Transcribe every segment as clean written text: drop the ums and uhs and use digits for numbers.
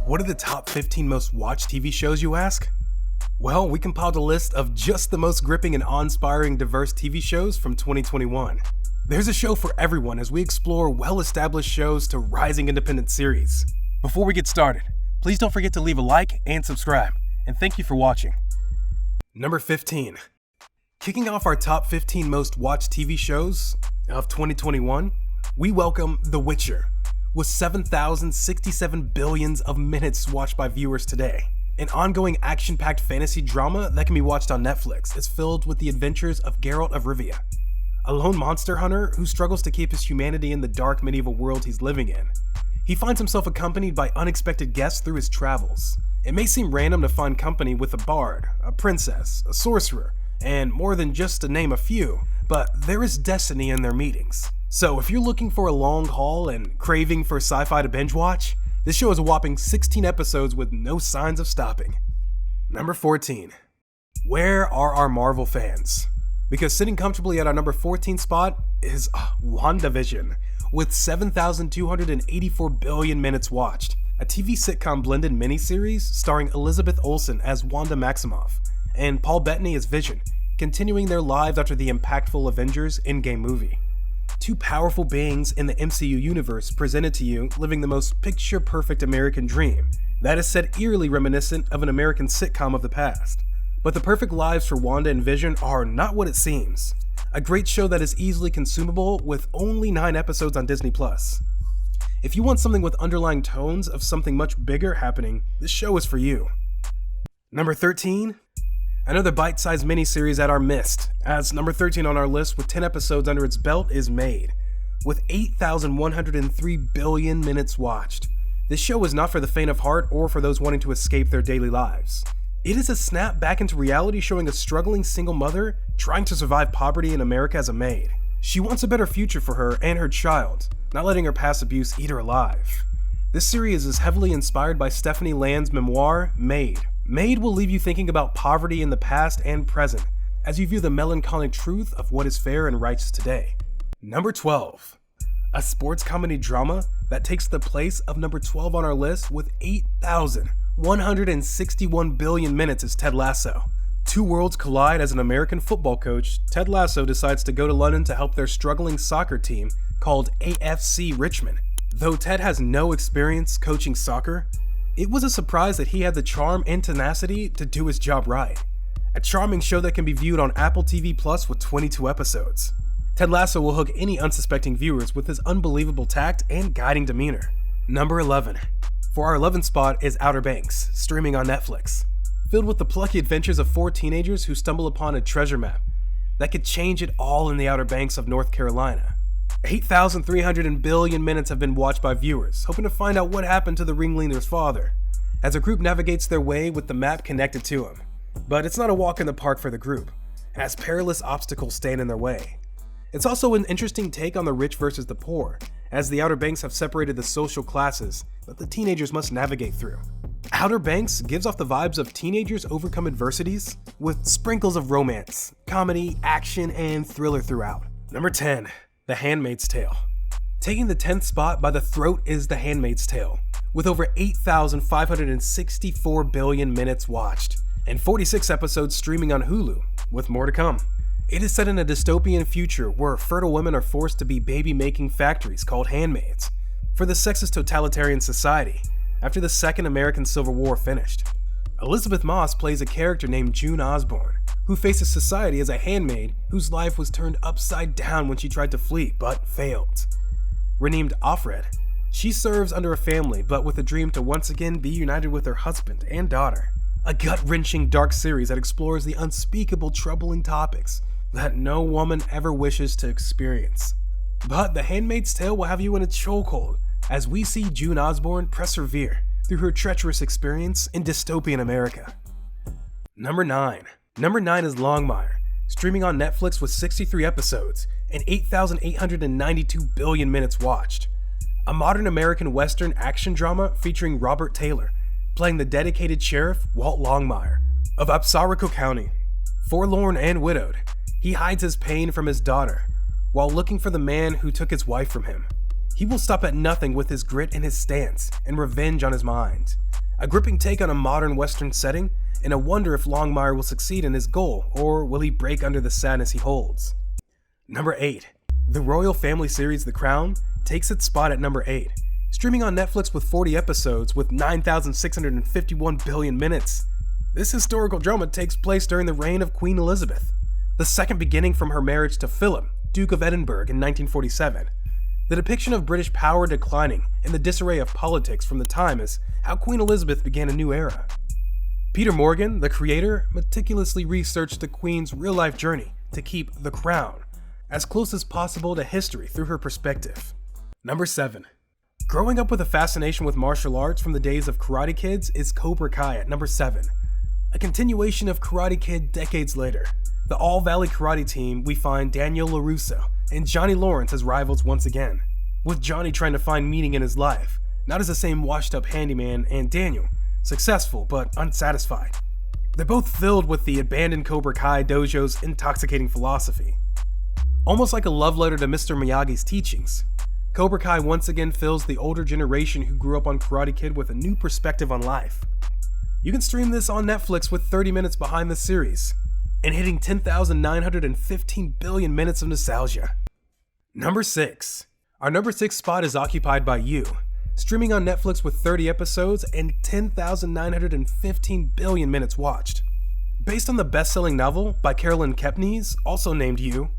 What are the top 15 most watched TV shows, you ask? Well, we compiled a list of just the most gripping and awe-inspiring diverse TV shows from 2021. There's a show for everyone as we explore well-established shows to rising independent series. Before we get started, please don't forget to leave a like and subscribe, and thank you for watching. Number 15. Kicking off our top 15 most watched TV shows of 2021, we welcome The Witcher, with 7,067 billions of minutes watched by viewers today. An ongoing action-packed fantasy drama that can be watched on Netflix is filled with the adventures of Geralt of Rivia, a lone monster hunter who struggles to keep his humanity in the dark medieval world he's living in. He finds himself accompanied by unexpected guests through his travels. It may seem random to find company with a bard, a princess, a sorcerer, and more than just to name a few, but there is destiny in their meetings. So if you're looking for a long haul and craving for sci-fi to binge watch, this show is a whopping 16 episodes with no signs of stopping. Number 14. Where are our Marvel fans? Because sitting comfortably at our number 14 spot is WandaVision, with 7,284 billion minutes watched. A TV sitcom blended miniseries starring Elizabeth Olsen as Wanda Maximoff and Paul Bettany as Vision, continuing their lives after the impactful Avengers Endgame movie. Two powerful beings in the MCU universe presented to you living the most picture-perfect American dream that is said eerily reminiscent of an American sitcom of the past. But the perfect lives for Wanda and Vision are not what it seems. A great show that is easily consumable with only 9 episodes on Disney+. If you want something with underlying tones of something much bigger happening, this show is for you. Number 13. Another bite-sized miniseries at our Mist, as number 13 on our list with 10 episodes under its belt is Made, with 8,103 billion minutes watched. This show is not for the faint of heart or for those wanting to escape their daily lives. It is a snap back into reality showing a struggling single mother trying to survive poverty in America as a maid. She wants a better future for her and her child, not letting her past abuse eat her alive. This series is heavily inspired by Stephanie Land's memoir, Made. Made will leave you thinking about poverty in the past and present, as you view the melancholic truth of what is fair and righteous today. Number 12. A sports comedy drama that takes the place of number 12 on our list with 8,161 billion minutes is Ted Lasso. Two worlds collide as an American football coach, Ted Lasso decides to go to London to help their struggling soccer team called AFC Richmond. Though Ted has no experience coaching soccer, it was a surprise that he had the charm and tenacity to do his job right. A charming show that can be viewed on Apple TV Plus with 22 episodes. Ted Lasso will hook any unsuspecting viewers with his unbelievable tact and guiding demeanor. Number 11. For our 11th spot is Outer Banks, streaming on Netflix. Filled with the plucky adventures of 4 teenagers who stumble upon a treasure map that could change it all in the Outer Banks of North Carolina. 8,300 billion minutes have been watched by viewers, hoping to find out what happened to the ringleader's father, as a group navigates their way with the map connected to him. But it's not a walk in the park for the group, as perilous obstacles stand in their way. It's also an interesting take on the rich versus the poor, as the Outer Banks have separated the social classes that the teenagers must navigate through. Outer Banks gives off the vibes of teenagers overcome adversities, with sprinkles of romance, comedy, action, and thriller throughout. Number 10. The Handmaid's Tale. Taking the 10th spot by the throat is The Handmaid's Tale, with over 8,564 billion minutes watched, and 46 episodes streaming on Hulu, with more to come. It is set in a dystopian future where fertile women are forced to be baby-making factories called handmaids for the sexist totalitarian society after the Second American Civil War finished. Elizabeth Moss plays a character named June Osborne, who faces society as a handmaid whose life was turned upside down when she tried to flee, but failed. Renamed Offred, she serves under a family, but with a dream to once again be united with her husband and daughter. A gut-wrenching dark series that explores the unspeakable troubling topics that no woman ever wishes to experience. But The Handmaid's Tale will have you in a chokehold as we see June Osborne persevere through her treacherous experience in dystopian America. Number 9. Number 9 is Longmire, streaming on Netflix with 63 episodes and 8,892 billion minutes watched. A modern American Western action drama featuring Robert Taylor, playing the dedicated sheriff Walt Longmire of Absaroka County. Forlorn and widowed, he hides his pain from his daughter while looking for the man who took his wife from him. He will stop at nothing with his grit and his stance and revenge on his mind. A gripping take on a modern Western setting, and a wonder if Longmire will succeed in his goal, or will he break under the sadness he holds. Number 8. The royal family series The Crown takes its spot at number 8, streaming on Netflix with 40 episodes with 9,651 billion minutes. This historical drama takes place during the reign of Queen Elizabeth, the second beginning from her marriage to Philip, Duke of Edinburgh in 1947. The depiction of British power declining and the disarray of politics from the time is how Queen Elizabeth began a new era. Peter Morgan, the creator, meticulously researched the Queen's real-life journey to keep the crown as close as possible to history through her perspective. Number 7. Growing up with a fascination with martial arts from the days of Karate Kids is Cobra Kai at number 7. A continuation of Karate Kid decades later, the All Valley Karate team, we find Daniel LaRusso and Johnny Lawrence as rivals once again, with Johnny trying to find meaning in his life, not as the same washed-up handyman, and Daniel, successful but unsatisfied. They're both filled with the abandoned Cobra Kai dojo's intoxicating philosophy. Almost like a love letter to Mr. Miyagi's teachings, Cobra Kai once again fills the older generation who grew up on Karate Kid with a new perspective on life. You can stream this on Netflix with 30 minutes behind the series, and hitting 10,915 billion minutes of nostalgia. Number 6. Our number 6 spot is occupied by You, streaming on Netflix with 30 episodes and 10,915 billion minutes watched. Based on the best-selling novel by Carolyn Kepnes, also named You,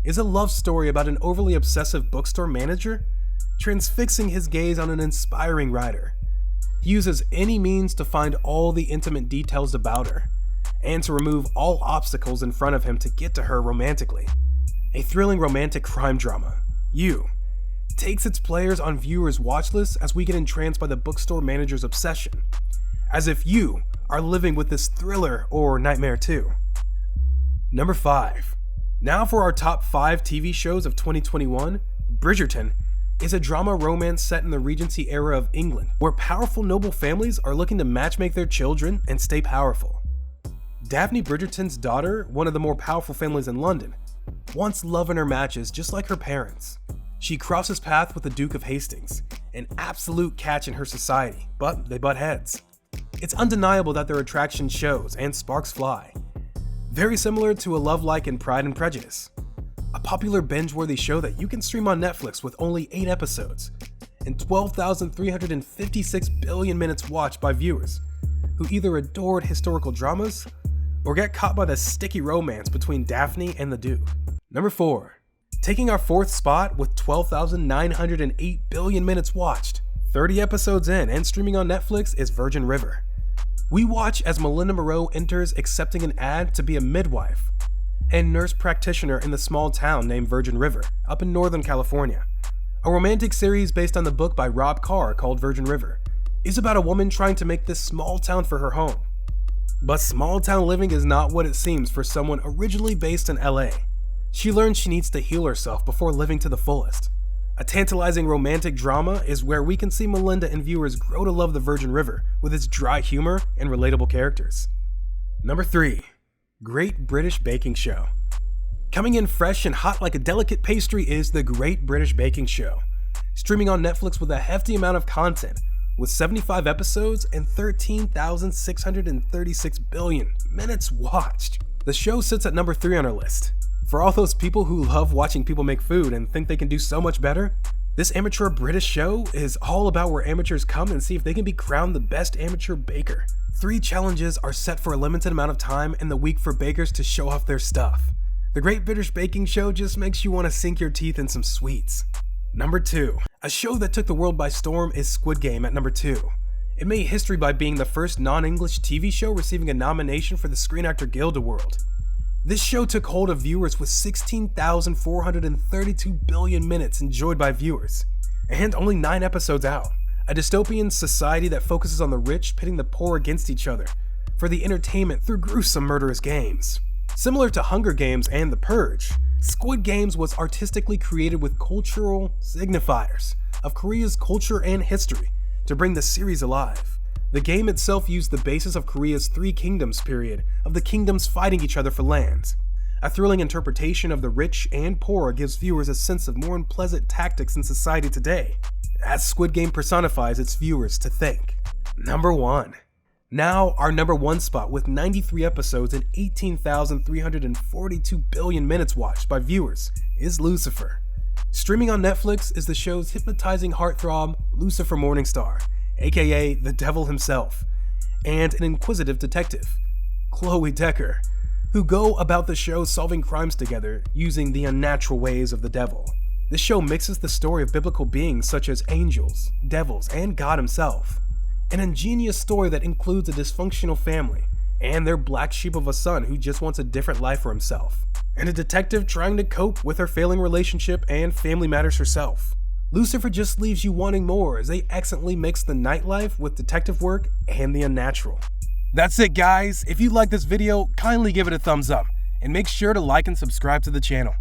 is a love story about an overly obsessive bookstore manager transfixing his gaze on an inspiring writer. He uses any means to find all the intimate details about her, and to remove all obstacles in front of him to get to her romantically. A thrilling romantic crime drama, You, takes its players on viewers' watch lists as we get entranced by the bookstore manager's obsession, as if you are living with this thriller or nightmare too. Number 5. Now for our top 5 TV shows of 2021, Bridgerton is a drama romance set in the Regency era of England, where powerful noble families are looking to matchmake their children and stay powerful. Daphne Bridgerton's daughter, one of the more powerful families in London, wants love in her matches just like her parents. She crosses paths with the Duke of Hastings, an absolute catch in her society, but they butt heads. It's undeniable that their attraction shows and sparks fly. Very similar to a love like in Pride and Prejudice, a popular binge-worthy show that you can stream on Netflix with only 8 episodes and 12,356 billion minutes watched by viewers who either adored historical dramas or get caught by the sticky romance between Daphne and the Duke. Number 4. Taking our 4th spot with 12,908 billion minutes watched, 30 episodes in and streaming on Netflix is Virgin River. We watch as Melinda Moreau enters accepting an ad to be a midwife and nurse practitioner in the small town named Virgin River, up in Northern California. A romantic series based on the book by Rob Carr called Virgin River is about a woman trying to make this small town for her home. But small town living is not what it seems for someone originally based in LA. She learns she needs to heal herself before living to the fullest. A tantalizing romantic drama is where we can see Melinda and viewers grow to love the Virgin River with its dry humor and relatable characters. Number 3. Great British Baking Show. Coming in fresh and hot like a delicate pastry is The Great British Baking Show, streaming on Netflix with a hefty amount of content, with 75 episodes and 13,636 billion minutes watched. The show sits at number 3 on our list. For all those people who love watching people make food and think they can do so much better, this amateur British show is all about where amateurs come and see if they can be crowned the best amateur baker. 3 challenges are set for a limited amount of time in the week for bakers to show off their stuff. The Great British Baking Show just makes you want to sink your teeth in some sweets. Number 2. A show that took the world by storm is Squid Game at number 2. It made history by being the first non-English TV show receiving a nomination for the Screen Actor Guild Award. This show took hold of viewers with 16,432 billion minutes enjoyed by viewers, and only 9 episodes out. A dystopian society that focuses on the rich pitting the poor against each other for the entertainment through gruesome murderous games. Similar to Hunger Games and The Purge, Squid Games was artistically created with cultural signifiers of Korea's culture and history to bring the series alive. The game itself used the basis of Korea's 3 kingdoms period of the kingdoms fighting each other for land. A thrilling interpretation of the rich and poor gives viewers a sense of more unpleasant tactics in society today, as Squid Game personifies its viewers to think. Number 1. Now, our number 1 spot with 93 episodes and 18,342 billion minutes watched by viewers is Lucifer. Streaming on Netflix is the show's hypnotizing heartthrob, Lucifer Morningstar, aka the devil himself, and an inquisitive detective, Chloe Decker, who go about the show solving crimes together using the unnatural ways of the devil. This show mixes the story of biblical beings such as angels, devils, and God himself. An ingenious story that includes a dysfunctional family and their black sheep of a son who just wants a different life for himself, and a detective trying to cope with her failing relationship and family matters herself. Lucifer just leaves you wanting more as they excellently mix the nightlife with detective work and the unnatural. That's it, guys. If you like this video, kindly give it a thumbs up and make sure to like and subscribe to the channel.